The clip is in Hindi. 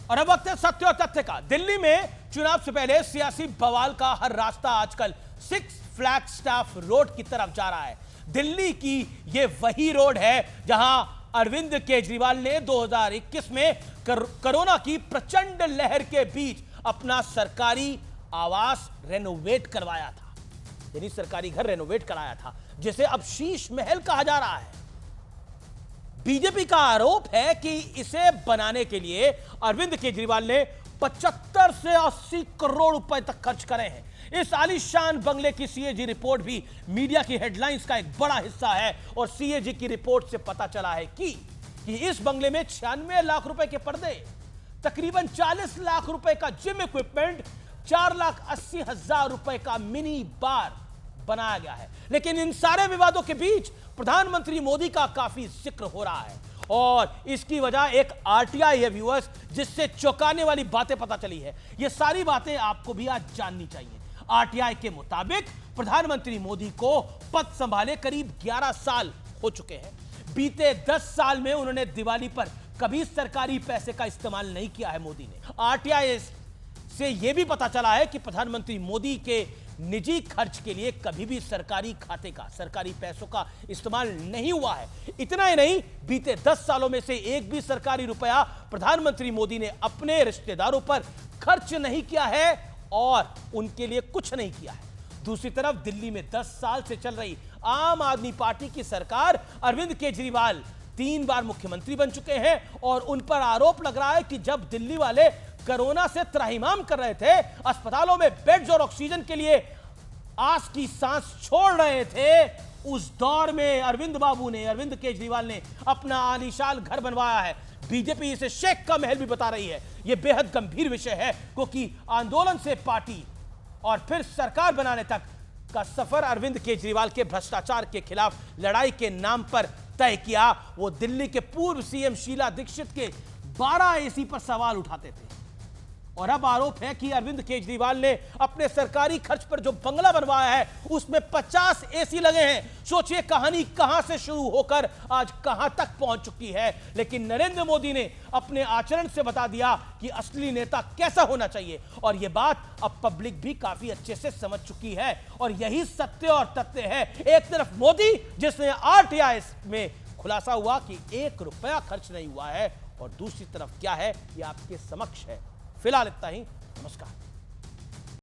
और अब वक्त है सत्य और तथ्य का। दिल्ली में चुनाव से पहले सियासी बवाल का हर रास्ता आजकल सिक्स फ्लैग स्टाफ रोड की तरफ जा रहा है। दिल्ली की यह वही रोड है जहां अरविंद केजरीवाल ने 2021 में कोरोना की प्रचंड लहर के बीच अपना सरकारी आवास रेनोवेट करवाया था, यानी सरकारी घर रेनोवेट कराया था, जिसे अब शीश महल कहा जा रहा है। बीजेपी का आरोप है कि इसे बनाने के लिए अरविंद केजरीवाल ने 75 से 80 करोड़ रुपए तक खर्च करे हैं। इस आलीशान बंगले की सीएजी रिपोर्ट भी मीडिया की हेडलाइंस का एक बड़ा हिस्सा है और सीएजी की रिपोर्ट से पता चला है कि इस बंगले में 96 लाख रुपए के पर्दे, तकरीबन 40 लाख रुपए का जिम इक्विपमेंट, 4,80,000 रुपए का मिनी बार बनाया गया है। लेकिन इन सारे विवादों के बीच प्रधानमंत्री मोदी का काफी जिक्र हो रहा है और इसकी वजह एक आरटीआई है व्यूअर्स, जिससे चौंकाने वाली बातें पता चली है। ये सारी बातें आपको भी आज जाननी चाहिए। आरटीआई के मुताबिक प्रधानमंत्री मोदी को पद संभाले करीब 11 साल हो चुके हैं। बीते 10 साल में उन्होंने दिवाली पर कभी सरकारी पैसे का इस्तेमाल नहीं किया है मोदी ने। आरटीआई से यह भी पता चला है कि प्रधानमंत्री मोदी के निजी खर्च के लिए कभी भी सरकारी खाते का, सरकारी पैसों का इस्तेमाल नहीं हुआ है। इतना ही नहीं, बीते 10 सालों में से एक भी सरकारी रुपया प्रधानमंत्री मोदी ने अपने रिश्तेदारों पर खर्च नहीं किया है और उनके लिए कुछ नहीं किया है। दूसरी तरफ दिल्ली में 10 साल से चल रही आम आदमी पार्टी की सरकार, अरविंद केजरीवाल 3 बार मुख्यमंत्री बन चुके हैं और उन पर आरोप लग रहा है कि जब दिल्ली वाले कोरोना से त्राहिमाम कर रहे थे, अस्पतालों में बेड्स और ऑक्सीजन के लिए आस की सांस छोड़ रहे थे, उस दौर में अरविंद केजरीवाल ने अपना आलीशान घर बनवाया है। बीजेपी इसे शेख का महल भी बता रही है। यह बेहद गंभीर विषय है, क्योंकि आंदोलन से पार्टी और फिर सरकार बनाने तक का सफर अरविंद केजरीवाल के भ्रष्टाचार के खिलाफ लड़ाई के नाम पर तय किया। वो दिल्ली के पूर्व सीएम शीला दीक्षित के 12 एसी पर सवाल उठाते थे और अब आरोप है कि अरविंद केजरीवाल ने अपने सरकारी खर्च पर जो बंगला बनवाया है उसमें 50 एसी लगे हैं। सोचिए कहानी कहां से शुरू होकर आज कहां तक पहुंच चुकी है। लेकिन नरेंद्र मोदी ने अपने आचरण से बता दिया कि असली नेता कैसा होना चाहिए और यह बात अब पब्लिक भी काफी अच्छे से समझ चुकी है। और यही सत्य और तथ्य है। एक तरफ मोदी, जिसने आरटीआई में खुलासा हुआ कि 1 रुपया खर्च नहीं हुआ है, और दूसरी तरफ क्या है, यह आपके समक्ष है। फिलहाल इतना ही। नमस्कार।